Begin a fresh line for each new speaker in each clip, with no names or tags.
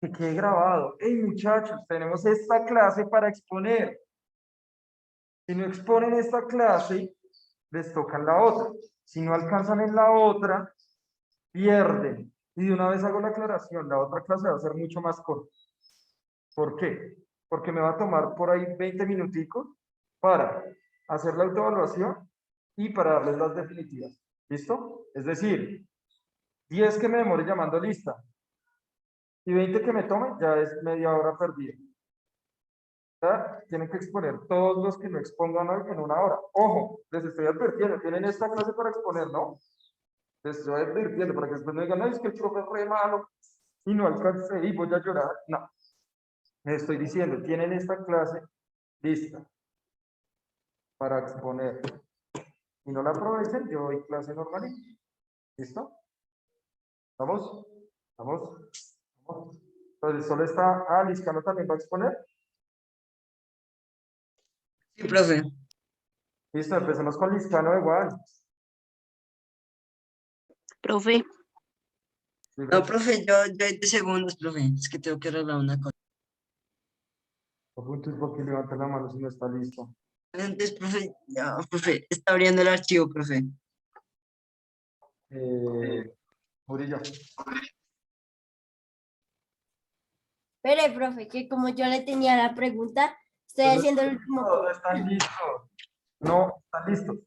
que quede grabado. Hey, muchachos, tenemos esta clase para exponer. Si no exponen esta clase, les tocan la otra. Si no alcanzan en la otra, pierden. Y de una vez hago la aclaración, la otra clase va a ser mucho más corta. ¿Por qué? Porque me va a tomar por ahí 20 minuticos para hacer la autoevaluación y para darles las definitivas. ¿Listo? Es decir, 10 que me demore llamando lista y 20 que me tome, ya es media hora perdida. ¿Ya? Tienen que exponer todos los que no expongan hoy en una hora. Ojo, les estoy advirtiendo, tienen esta clase para exponer, ¿no? Les estoy advirtiendo para que después no digan, no, es que el profe es re malo y no alcancé y voy a llorar. No, les estoy diciendo, tienen esta clase lista para exponer. Y no la aprovechen, yo doy clase normalita. ¿Listo? ¿Vamos? ¿Vamos? ¿Vamos? Entonces, solo está, Liscano también va a exponer.
Sí, profe.
Listo, empecemos con Liscano igual.
Profe,
No, profe, yo 20 segundos, profe. Es que tengo que arreglar una cosa.
Apuntes porque levanta la mano si no está listo.
Antes, profe, ya, profe, está abriendo el archivo, profe.
Murillo.
Espere, profe, que como yo le tenía la pregunta, estoy haciendo el último.
No, no están listos. No, están listos.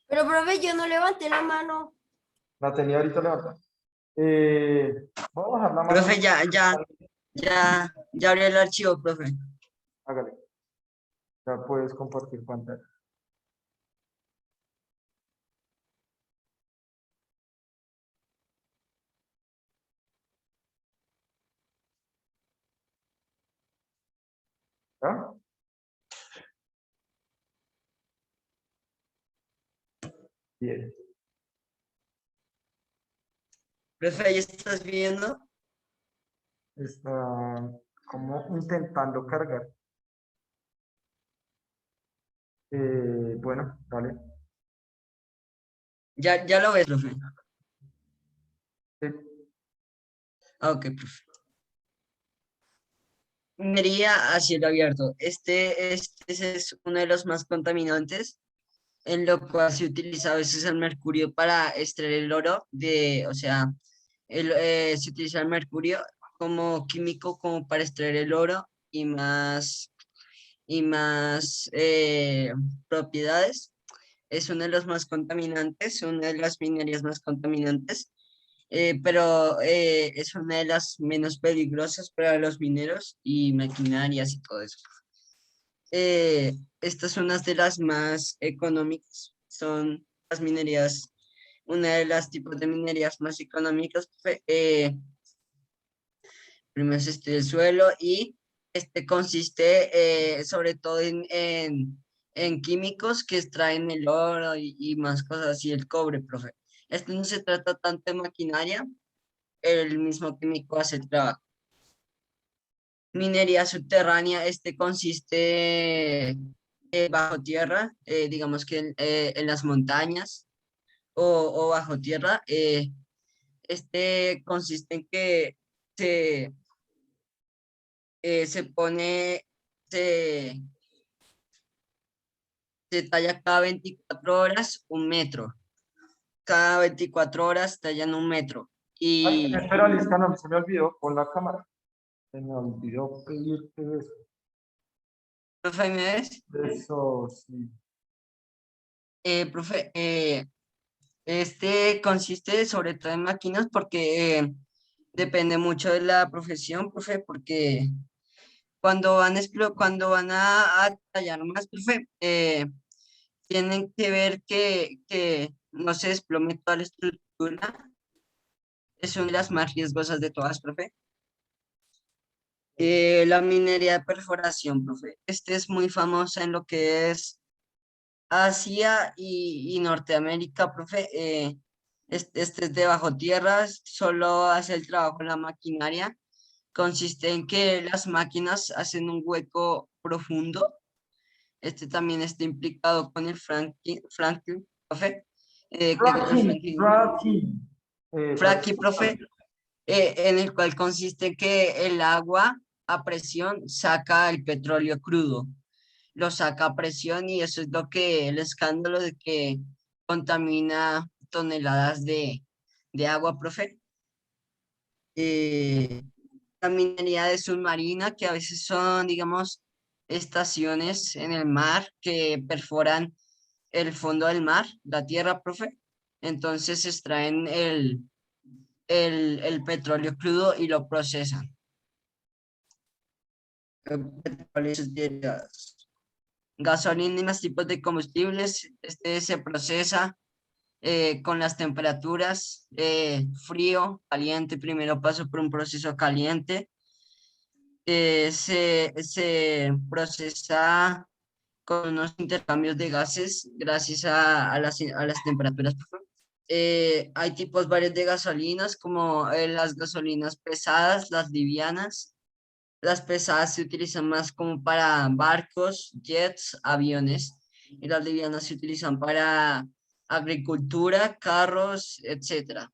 Pero, profe, yo no levanté la mano.
La tenía ahorita levantada. Voy a bajar la mano.
Profe, ya abrí el archivo, profe.
Hágale. Ya puedes compartir pantalla. ¿Ya? Bien.
Profe, ¿ahí estás viendo?
Está como intentando cargar. Bueno, dale.
Ya lo ves, profe.
Sí.
Ah, ok, profe. Minería a cielo abierto. Este es uno de los más contaminantes, en lo cual se utiliza a veces el mercurio para extraer el oro o sea, se utiliza el mercurio como químico como para extraer el oro y más propiedades. Es uno de los más contaminantes, una de las minerías más contaminantes, pero es una de las menos peligrosas para los mineros y maquinarias y todo eso. Estas son unas de las más económicas, son las minerías, una de las tipos de minerías más económicas. Primero es el suelo y este consiste sobre todo en químicos que extraen el oro y más cosas y el cobre, profe. Esto no se trata tanto de maquinaria, el mismo químico hace el trabajo. Minería subterránea, este consiste bajo tierra, digamos que en las montañas o bajo tierra. Este consiste en que se, se pone, se, se talla cada 24 horas un metro. Cada 24 horas tallan un metro.
Ay,
Y,
espera, Liscano, se me olvidó con la cámara. Se me olvidó pedirte eso.
profe, ¿me ves?
Eso, sí.
Profe, este consiste sobre todo en máquinas porque depende mucho de la profesión, profe, porque cuando van a tallar más, profe, tienen que ver que no se desplome toda la estructura. Es una de las más riesgosas de todas, profe. La minería de perforación, profe. Este es muy famosa en lo que es Asia y Norteamérica, profe. Este es de bajo tierra, solo hace el trabajo en la maquinaria. Consiste en que las máquinas hacen un hueco profundo. Este también está implicado con el Franklin, profe. ¿Qué tal el
Fracking,
Franklin?
fracking.
Fracking, profe. en el cual consiste que el agua a presión saca el petróleo crudo, lo saca a presión y eso es lo que el escándalo de que contamina toneladas de agua, profe. La minería de submarina, que a veces son, digamos, estaciones en el mar que perforan el fondo del mar, la tierra, profe. Entonces extraen el petróleo crudo y lo procesan. Petróleos derivados. Gasolina y más tipos de combustibles, este se procesa con las temperaturas frío, caliente, primero paso por un proceso caliente, se procesa con unos intercambios de gases gracias a las temperaturas. Hay tipos varios de gasolinas, como las gasolinas pesadas, las livianas. Las pesadas se utilizan más como para barcos, jets, aviones, y las livianas se utilizan para agricultura, carros, etcétera.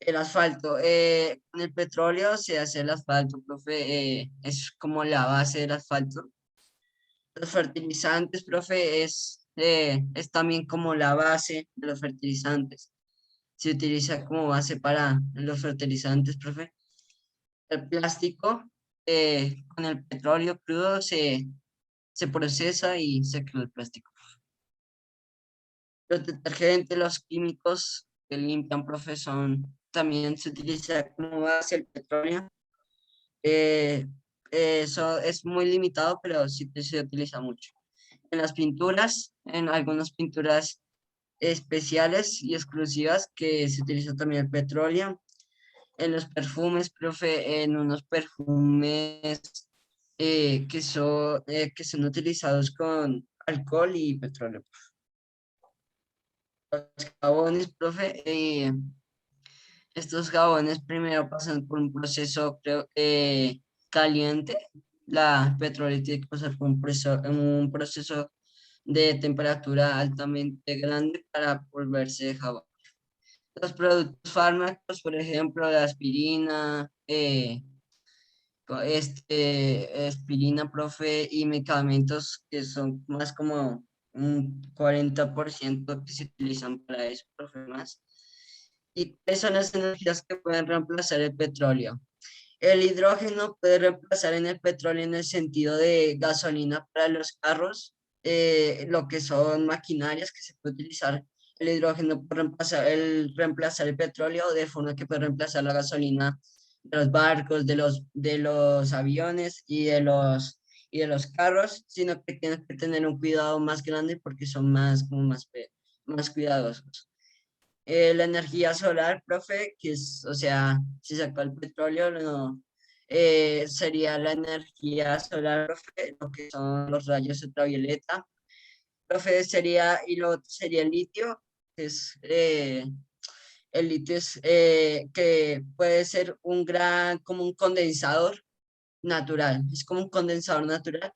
El asfalto, con el petróleo se hace el asfalto, profe, es como la base del asfalto. Los fertilizantes, profe, es también como la base de los fertilizantes. Se utiliza como base para los fertilizantes, profe. El plástico, con el petróleo crudo se procesa y se crea el plástico. Los detergentes, los químicos que limpian, profe, también se utiliza como base el petróleo. Eso es muy limitado, pero sí se utiliza mucho. En las pinturas, en algunas pinturas especiales y exclusivas que se utiliza también el petróleo. En los perfumes, profe, en unos perfumes que son utilizados con alcohol y petróleo. Los jabones, profe, estos jabones primero pasan por un proceso, creo, caliente. La petróleo tiene que pasar por un proceso de temperatura altamente grande para volverse de jabón. Los productos fármacos, por ejemplo, la aspirina, aspirina, profe, y medicamentos que son más como un 40% que se utilizan para eso, profe, más. ¿Y cuáles son las energías que pueden reemplazar el petróleo? El hidrógeno puede reemplazar en el petróleo en el sentido de gasolina para los carros, lo que son maquinarias que se puede utilizar el hidrógeno por reemplazar el petróleo de forma que puede reemplazar la gasolina de los barcos, de los aviones y de los carros, sino que tienes que tener un cuidado más grande porque son más cuidadosos. La energía solar, profe, que es, o sea, si sacó el petróleo, no, sería la energía solar, profe, lo que son los rayos ultravioleta. Profe, y lo otro sería el litio, que el litio es que puede ser como un condensador natural, es como un condensador natural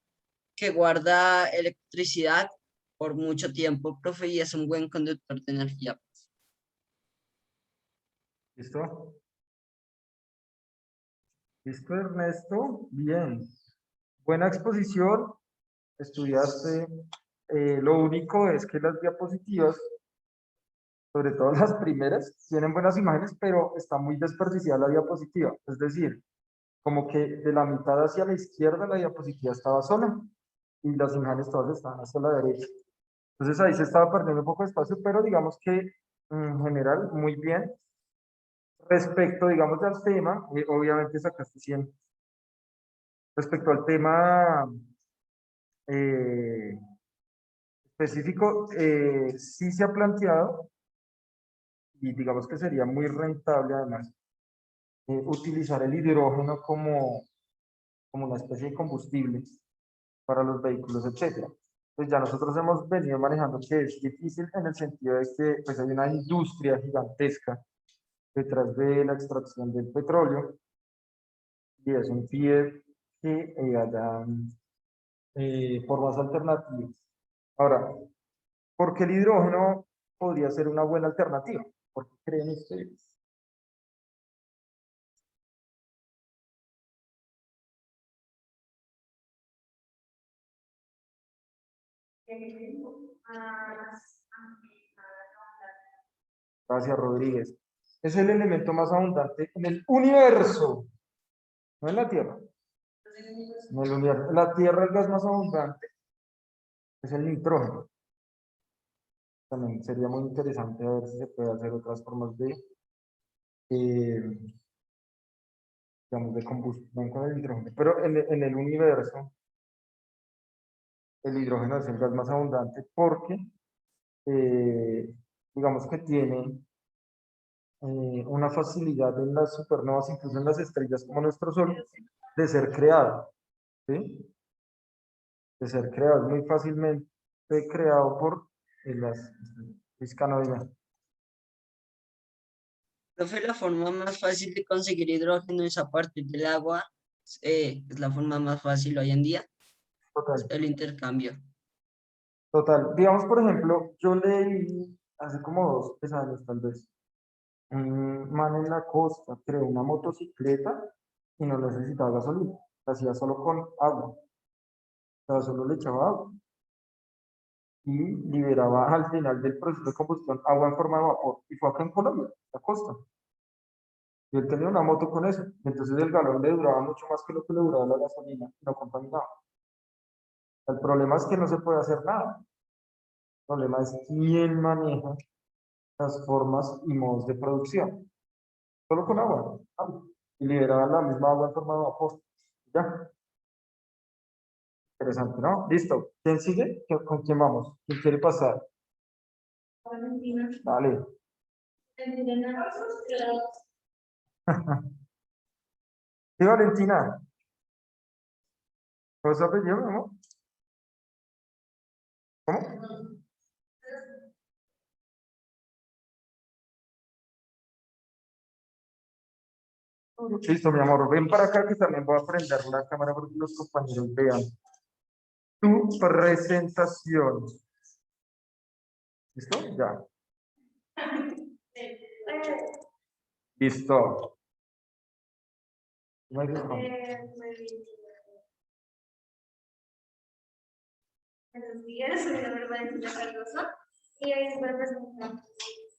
que guarda electricidad por mucho tiempo, profe, y es un buen conductor de energía.
¿Listo? ¿Listo, Ernesto? Bien. Buena exposición. Estudiaste. Lo único es que las diapositivas, sobre todo las primeras, tienen buenas imágenes, pero está muy desperdiciada la diapositiva. Es decir, como que de la mitad hacia la izquierda la diapositiva estaba sola y las imágenes todas estaban hacia la derecha. Entonces ahí se estaba perdiendo un poco de espacio, pero digamos que en general muy bien. Respecto, digamos, al tema, obviamente sacaste 100. Respecto al tema eh, específico, sí se ha planteado y digamos que sería muy rentable además utilizar el hidrógeno como una especie de combustible para los vehículos, etcétera. Pues ya nosotros hemos venido manejando que es difícil en el sentido de que pues hay una industria gigantesca detrás de la extracción del petróleo y eso impide que haya formas alternativas. Ahora, ¿por qué el hidrógeno podría ser una buena alternativa? ¿Por qué creen ustedes? Gracias, Rodríguez. Es el elemento más abundante en el universo, no en la Tierra. En el universo. En la Tierra el gas más abundante es el nitrógeno. También sería muy interesante ver si se puede hacer otras formas de, digamos, de combustión con el hidrógeno. Pero en el universo, el hidrógeno es el gas más abundante porque, digamos que tiene una facilidad en las supernovas, incluso en las estrellas como nuestro Sol, de ser creado, ¿sí? De ser creado, es muy fácilmente creado por las piscanoides.
Profe, la forma más fácil de conseguir hidrógeno es a partir del agua. Es la forma más fácil hoy en día,
Total,
el intercambio.
total. Digamos, por ejemplo, yo leí hace como 2 o 3 años tal vez, un man en la costa creó una motocicleta y no necesitaba gasolina, la hacía solo con agua, o sea, solo le echaba agua y liberaba al final del proceso de combustión agua en forma de vapor. Y fue acá en Colombia, la costa. Y él tenía una moto con eso, y entonces el galón le duraba mucho más que lo que le duraba la gasolina, y no contaminaba. El problema es que no se puede hacer nada. El problema es quién maneja las formas y modos de producción. Solo con agua. Agua. Y liberaba la misma agua en forma de vapor. Ya. Interesante, ¿no? Listo. ¿Quién sigue? ¿Con quién vamos? ¿Quién quiere pasar? Dale. Sí, Valentina. ¿Cómo es tu apellido, mi amor? ¿Cómo? Listo, mi amor. Ven para acá que también voy a prender la cámara para que los compañeros vean tu presentación. ¿Listo? Ya. Listo. No hay respuesta.
Buenos días, soy la nombre Valentina Cardoso y hoy les voy a presentar la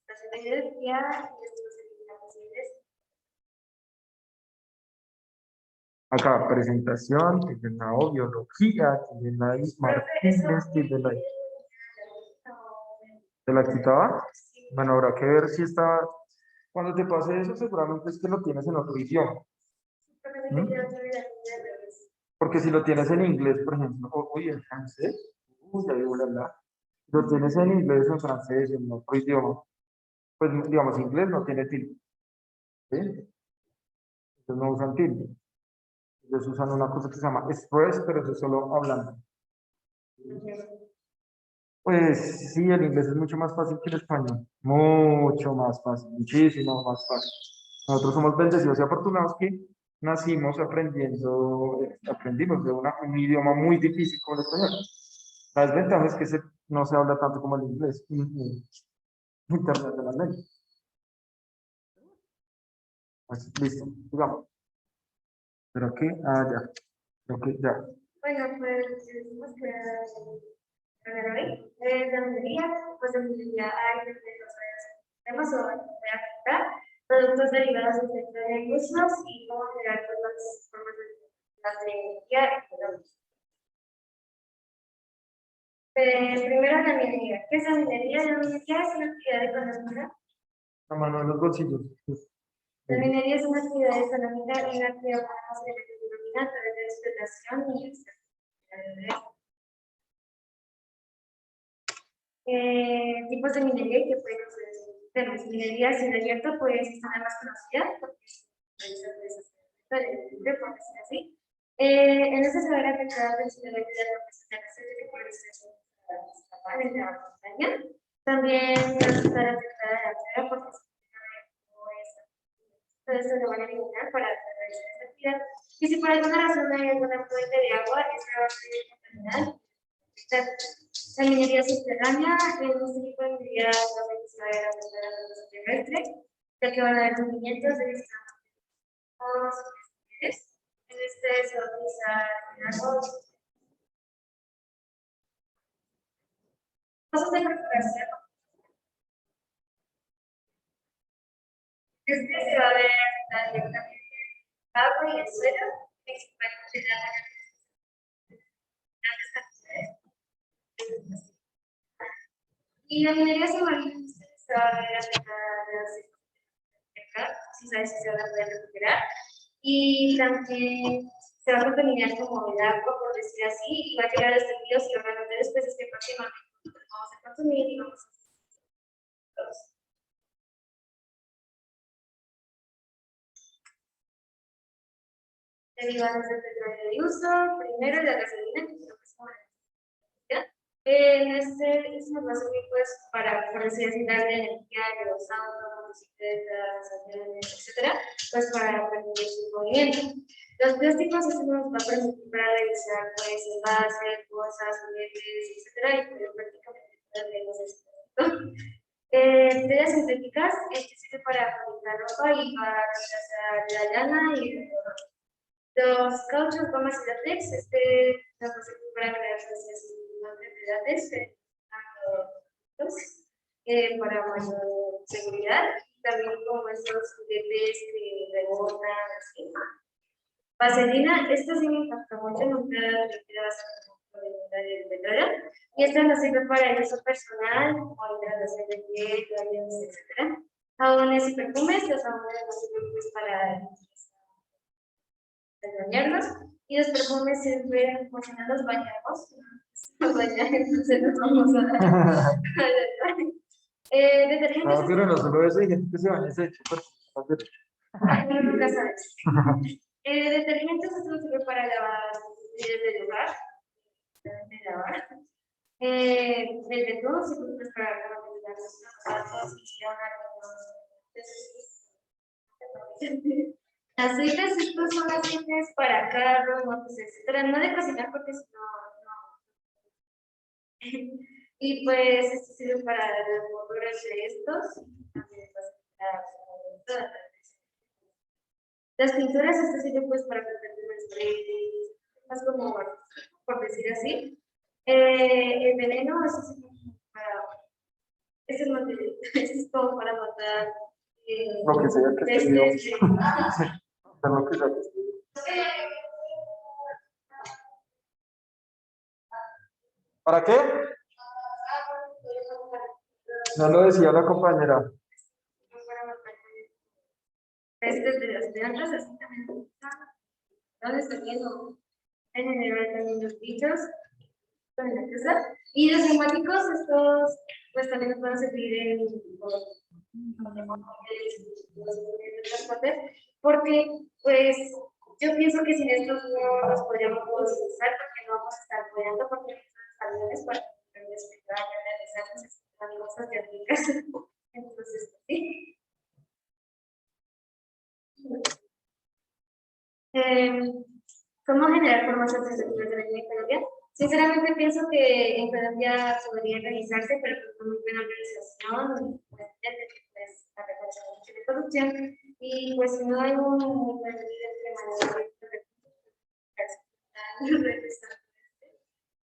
presentación de biología y estudios de
Acá, presentación, tienen la biología, tienen la Martínez, tienen la... ¿Te la quitaba? Bueno, habrá que ver si está... Cuando te pase eso, seguramente es que lo tienes en otro idioma. ¿Mm? Porque si lo tienes en inglés, por ejemplo, uy, en francés, uy, ya digo la. Lo tienes en inglés o en francés, en otro idioma, pues digamos, inglés no tiene tilde, ¿sí? Entonces no usan tilde. Ellos usan una cosa que se llama express, pero eso es solo hablando. Pues sí, el inglés es mucho más fácil que el español. Mucho más fácil, muchísimo más fácil. Nosotros somos bendecidos y afortunados que nacimos aprendiendo, aprendimos de un idioma muy difícil como el español. La desventaja es que no se habla tanto como el inglés internacionalmente. Así, listo, digamos. Pero aquí, ya. Creo que ya.
Bueno, pues decimos que hoy es la minería, pues en minería hay diferentes temas o voy a afectar productos derivados del sector de recursos y cómo generar pues, las formas de las de energía económica. Primero la minería. ¿Qué es la minería? La minería es una actividad económica.
La mano en los bolsillos.
La minería es una actividad económica en la que obtenemos elementos a través de explotación y extracción. Tipos de minería que pueden ser tenemos minería sin abierto, pues es la más conocida porque es por decir así. En ese saber afectar de la vida profesional que puede ser en la montaña. También puede estar afectada la tierra porque entonces se lo van a eliminar para realizar esta actividad. Y si por alguna razón no hay alguna fuente de agua, esa va a ser contaminada. La minería subterránea es un tipo de minería que se va a la terrestre, ya que van a haber movimientos de todos en este se va a utilizar arroz. Cosas de perforación. Se va a ver directamente el agua y el suelo, que se puede considerar grandes cantidades. Y la minería submarina se va a ver afectada acá, si sabes si se va a poder recuperar. Y también se va a contaminar como el agua, por decir así, y va a llegar a los ríos y van a tener especies que próximamente vamos a consumir y vamos a todos. Derivados del petróleo de uso, primero la gasolina, que creo que es como este nos va a servir pues para, por decir así, darle energía a los autos, motocicletas, aviones, etcétera, pues para permitir su movimiento. Los plásticos, esto nos va a permitir para realizar pues envases, bolsas, juguetes, etcétera, y pues prácticamente podemos esto. Telas sintéticas, este sirve para fabricar ropa y para reemplazar la lana y el algodón. Los cauchos, gomas y látex, nos va a servir para crear propiedades para mayor seguridad, y también como estos juguetes que rebotan, así. Vaselina, esto sí me impactó mucho, nunca requiere el petróleo, y esto nos sirve para el uso personal, o hidratación de piel, labios, etc. Jabones y perfumes, los jabones nos sirven pues para bañarnos, y los perfumes sirven pues si no los bañamos, entonces nos vamos a detergentes.
No, pero no solo eso, hay gente que se baña ese hecho.
Nunca sabes. Detergentes, esto sirve para lavar utensilios del hogar, de lavar. El betún sirve para caramellizar los zapatos y aceites, estos son aceites para carros, motos, etcétera, no de cocinar porque si no, no. Y pues esto sirve para los motores de estos, también para las pinturas, esto sirve pues para proteger los paredes, más como por decir así. El veneno, eso sirve para, este es material, esto es todo para matar
Lo que sea que esté vivo.
pestes,
Lo que sea que esté vivo. ¿Para qué? No lo decía la compañera.
pestes de las plantas, así también. ¿Dónde está viendo? En general también los bichos en la casa. Y los neumáticos, estos pues también nos van a servir en los transportes, porque pues yo pienso que sin estos no los podríamos utilizar porque no vamos a estar apoyando porque los aviones para despegar y analizar necesitan cosas técnicas. Entonces, sí. ¿Cómo generar formación sensitiva de la en Colombia? Sinceramente pienso que en Colombia podría realizarse, pero con muy buena organización, pues, la reconocimiento de corrupción, y pues si no hay un buen líder que maneje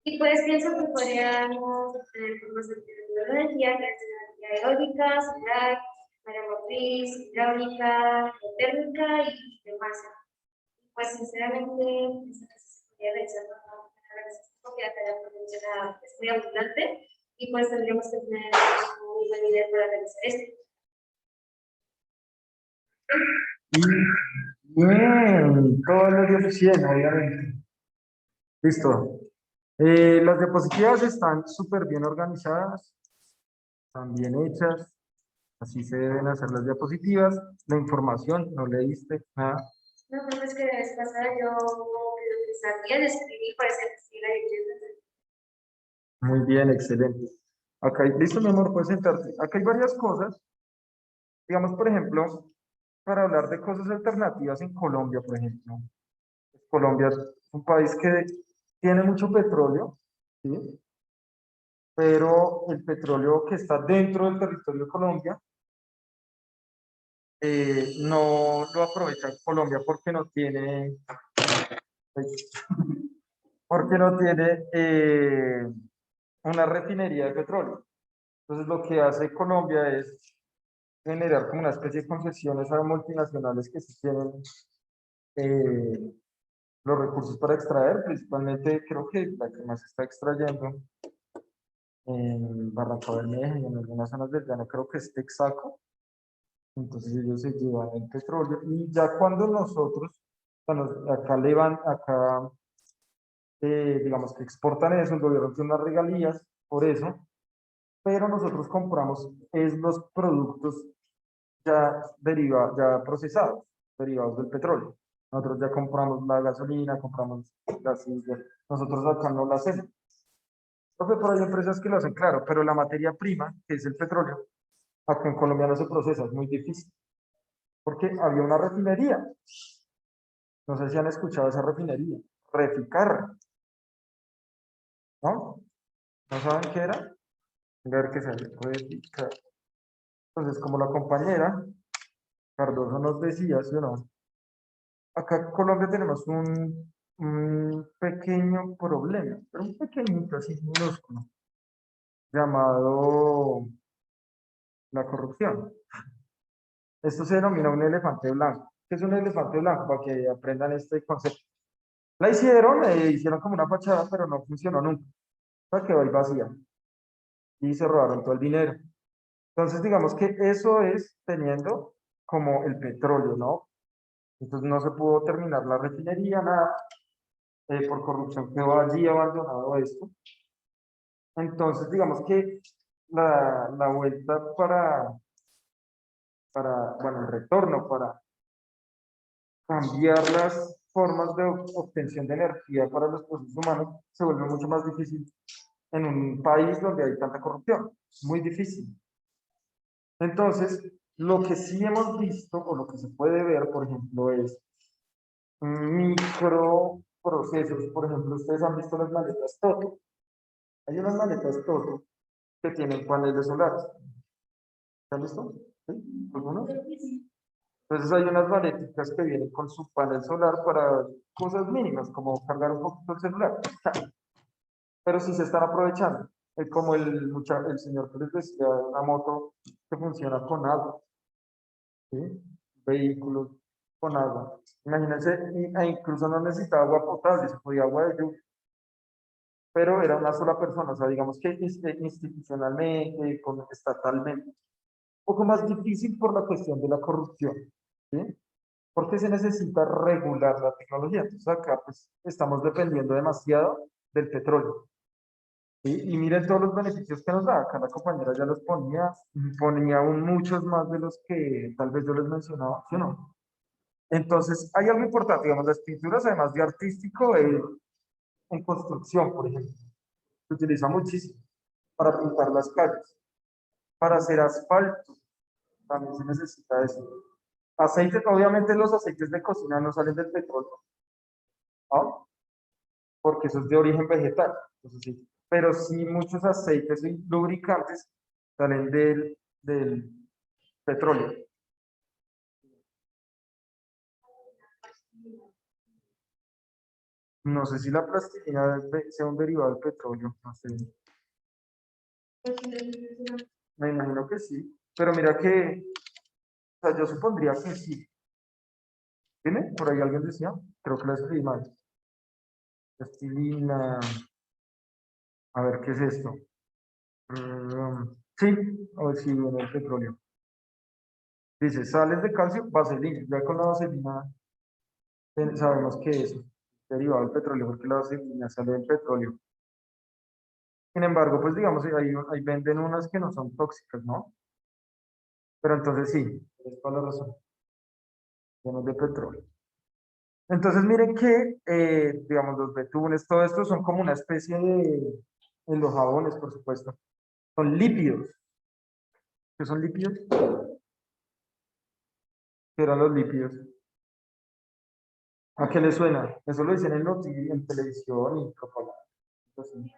y pues pienso que podríamos obtener formación de energía, energía eólica, solar, aeromotriz, hidráulica, geotérmica y biomasa. Pues sinceramente, podría realizar porque acá la producción es muy abundante y pues tendríamos que tener un buen nivel para realizar esto.
Bien, todos los 10 obviamente. Listo. Las diapositivas están súper bien organizadas, están bien hechas, así se deben hacer las diapositivas. La información, no leíste nada.
No, pero es que la vez pasada yo lo que sabía de escribir parece que sí la leyendo.
Muy bien, excelente. Acá hay, listo, mi amor, puedes sentarte. Acá hay varias cosas. Digamos, por ejemplo, para hablar de cosas alternativas en Colombia, por ejemplo. Colombia es un país que tiene mucho petróleo, ¿sí? Pero el petróleo que está dentro del territorio de Colombia no lo aprovecha Colombia porque no tiene, porque no tiene una refinería de petróleo. Entonces lo que hace Colombia es generar como una especie de concesiones a multinacionales que sí tienen los recursos para extraer, principalmente creo que la que más se está extrayendo en Barranca Bermeja y en algunas zonas del llano creo que es Texaco. Entonces ellos se llevan el petróleo y ya cuando nosotros, bueno, acá le van, acá digamos que exportan eso, el gobierno tiene unas regalías por eso, pero nosotros compramos es los productos ya ya procesados, derivados del petróleo. Nosotros ya compramos la gasolina, compramos gas, nosotros acá no la hacemos. Profe, pero hay empresas que lo hacen, claro, pero la materia prima, que es el petróleo, acá en Colombia no se procesa, es muy difícil, porque había una refinería, no sé si han escuchado esa refinería, Reficar, ¿no? ¿No saben qué era? A ver qué sale, Reficar. Entonces, como la compañera Cardoso nos decía, ¿sí o no? Acá en Colombia tenemos un pequeño problema, pero un pequeñito, así minúsculo, llamado la corrupción. Esto se denomina un elefante blanco. ¿Qué es un elefante blanco? Para que aprendan este concepto. La hicieron, hicieron como una fachada, pero no funcionó nunca. O sea, quedó ahí vacía. Y se robaron todo el dinero. Entonces, digamos que eso es teniendo como el petróleo, ¿no? Entonces no se pudo terminar la refinería, nada. Por corrupción quedó allí abandonado esto. Entonces, digamos que la vuelta bueno, el retorno para cambiar las formas de obtención de energía para los procesos humanos se vuelve mucho más difícil en un país donde hay tanta corrupción. Muy difícil. Entonces, lo que sí hemos visto o lo que se puede ver, por ejemplo, es microprocesos. Por ejemplo, ustedes han visto las maletas Toto. Hay unas maletas Toto que tienen paneles solares. ¿Se han visto? ¿Sí? ¿Algunos? Entonces hay unas maleticas que vienen con su panel solar para cosas mínimas, como cargar un poquito el celular. Pero sí se están aprovechando. Como el señor que les decía, una moto que funciona con agua. ¿Sí? Vehículos con agua. Imagínense, incluso no necesitaba agua potable, se podía agua de lluvia. Pero era una sola persona, o sea, digamos que institucionalmente, estatalmente. Un poco más difícil por la cuestión de la corrupción. ¿Sí? Porque se necesita regular la tecnología. Entonces acá pues estamos dependiendo demasiado del petróleo. ¿Sí? Y miren todos los beneficios que nos da. Acá la compañera ya los ponía, ponía aún muchos más de los que tal vez yo les mencionaba, ¿sí o no? Entonces hay algo importante, digamos, las pinturas además de artístico, en construcción, por ejemplo, se utiliza muchísimo para pintar las calles, para hacer asfalto, también se necesita eso. Aceites, obviamente los aceites de cocina no salen del petróleo, ¿no? Porque eso es de origen vegetal, entonces sí. Pero sí muchos aceites y lubricantes salen del petróleo. No sé si la plastilina sea un derivado del petróleo, no sé. Me imagino que sí, pero mira que, o sea, yo supondría que sí. ¿Tiene? Por ahí alguien decía, creo que la escribí mal. Plastilina, a ver, ¿qué es esto? Sí, o sí, en el petróleo. Dice, sales de calcio, vaselina. Ya con la vaselina sabemos que es derivado del petróleo, porque la vaselina sale del petróleo. Sin embargo, pues digamos, ahí venden unas que no son tóxicas, ¿no? Pero entonces sí, es toda la razón. Llenos de petróleo. Entonces, miren que, digamos, los betunes, todo esto son como una especie en los jabones, por supuesto, son lípidos. ¿Qué son lípidos? ¿Qué eran los lípidos? ¿A qué les suena? Eso lo dicen en televisión y propaganda. Así.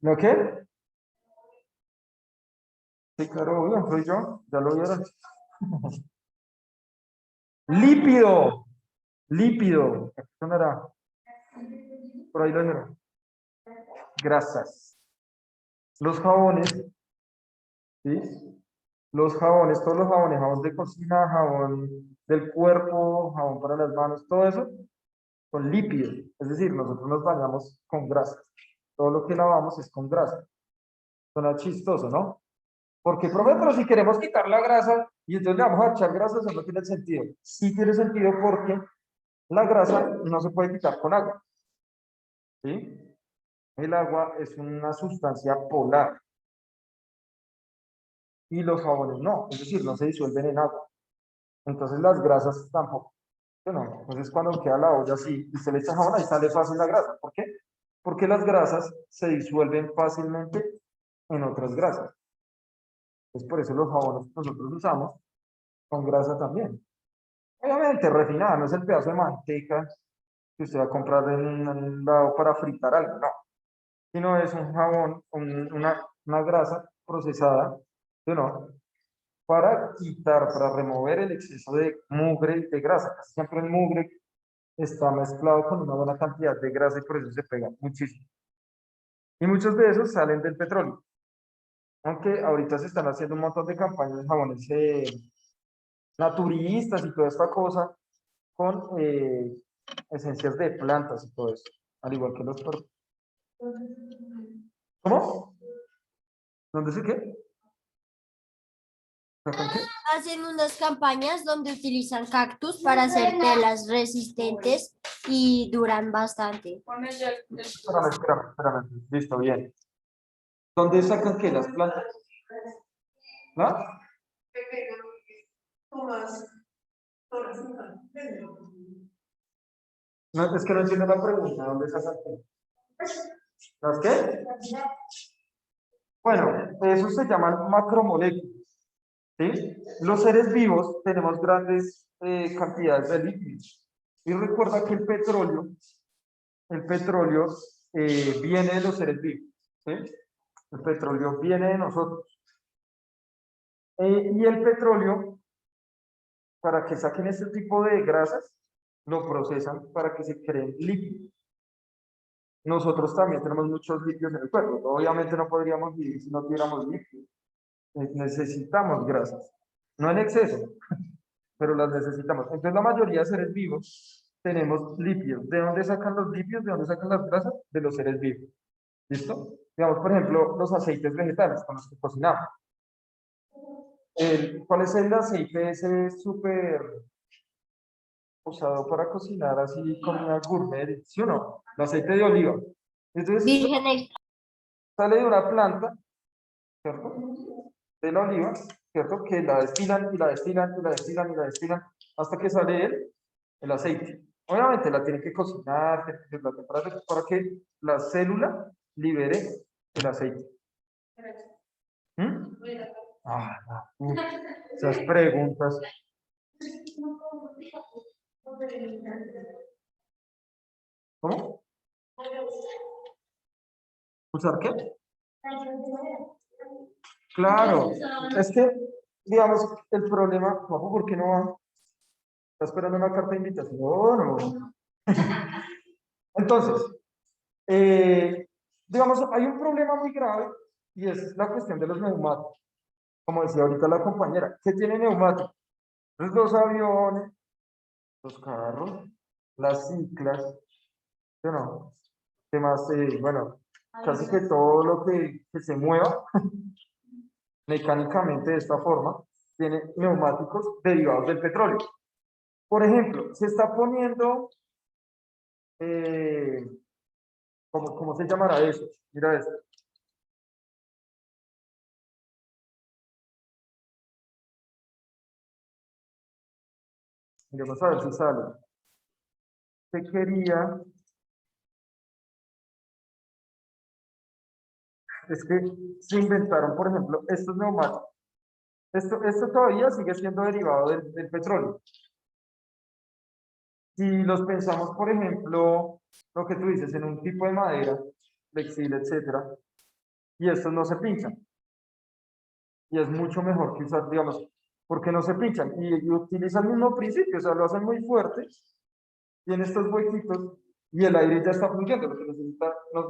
¿Lo qué? Sí, claro, obvio, soy yo, ya lo vieron. Lípido, lípido, ¿qué sonará? por ahí lo dijeron. Grasas. Los jabones, ¿sí? Los jabones, todos los jabones, jabón de cocina, jabón del cuerpo, jabón para las manos, todo eso son lípidos. Es decir, nosotros nos bañamos con grasas. Todo lo que lavamos es con grasa. Suena chistoso, ¿no? Porque, profe, pero si queremos quitar la grasa y entonces le vamos a echar grasa, eso no tiene sentido. Sí tiene sentido porque la grasa no se puede quitar con agua. ¿Sí? El agua es una sustancia polar y los jabones no, es decir, no se disuelven en agua. Entonces las grasas tampoco. Bueno, entonces cuando queda la olla así y se le echa jabón, ahí sale fácil la grasa. ¿Por qué? Porque las grasas se disuelven fácilmente en otras grasas. Entonces por eso los jabones que nosotros usamos con grasa también. Obviamente refinada, no es el pedazo de manteca que usted va a comprar en un lado para fritar algo, no. Sino es un jabón, una grasa procesada, ¿sí o no? Para quitar, para remover el exceso de mugre y de grasa. Casi siempre el mugre está mezclado con una buena cantidad de grasa y por eso se pega muchísimo. Y muchos de esos salen del petróleo. Aunque ahorita se están haciendo un montón de campañas de jabones naturistas y toda esta cosa con esencias de plantas y todo eso. Al igual que los... ¿Cómo? ¿Dónde se qué? ¿Con qué?
Hacen unas campañas donde utilizan cactus para hacer telas resistentes y duran bastante.
Espérame. Listo, bien. ¿Dónde sacan qué? Las plantas. ¿No? No, es que no entiendo la pregunta. ¿Dónde sacan qué? ¿Las qué? Bueno, eso se llaman macromoléculas. ¿Sí? Los seres vivos tenemos grandes cantidades de líquidos. Y recuerda que el petróleo viene de los seres vivos. ¿Sí? El petróleo viene de nosotros. Y el petróleo, para que saquen este tipo de grasas, lo procesan para que se creen líquidos. Nosotros también tenemos muchos líquidos en el cuerpo. Obviamente no podríamos vivir si no tuviéramos líquidos. Necesitamos grasas. No en exceso, pero las necesitamos. Entonces la mayoría de seres vivos tenemos lípidos. ¿De dónde sacan los lípidos? ¿De dónde sacan las grasas? De los seres vivos. ¿Listo? Digamos, por ejemplo, los aceites vegetales con los que cocinamos. ¿Cuál es el aceite ese súper usado para cocinar así comida gourmet? ¿Sí o no? El aceite de oliva. Entonces,
Virgen extra.
sale de una planta, ¿cierto? De la oliva, ¿cierto? Que la destilan y la destilan y la destilan y la destilan hasta que sale el aceite. Obviamente la tienen que cocinar para que la célula libere el aceite. ¿Mm? Esas preguntas. ¿Cómo? ¿Usar qué? Claro, es que, digamos, el problema, ¿cómo? ¿Por qué no va? ¿Está esperando una carta de invitación? No. Entonces, digamos, hay un problema muy grave y es la cuestión de los neumáticos. Como decía ahorita la compañera, ¿qué tiene neumáticos? Pues los aviones, los carros, las ciclas, ¿sí o no? ¿Qué más? Bueno, casi que todo lo que se mueva mecánicamente de esta forma tiene neumáticos derivados del petróleo. Por ejemplo, se está poniendo, eh, ¿cómo se llamará eso? Mira esto. Vamos a ver si sale. Se quería, es que se inventaron, por ejemplo, estos neumáticos. Esto todavía sigue siendo derivado del petróleo. Si los pensamos, por ejemplo, lo que tú dices, en un tipo de madera, flexible, etcétera, y estos no se pinchan. Y es mucho mejor que usar, digamos, porque no se pinchan y utilizan el mismo principio, o sea, lo hacen muy fuerte y en estos huequitos y el aire ya está fluyendo, lo que necesita no es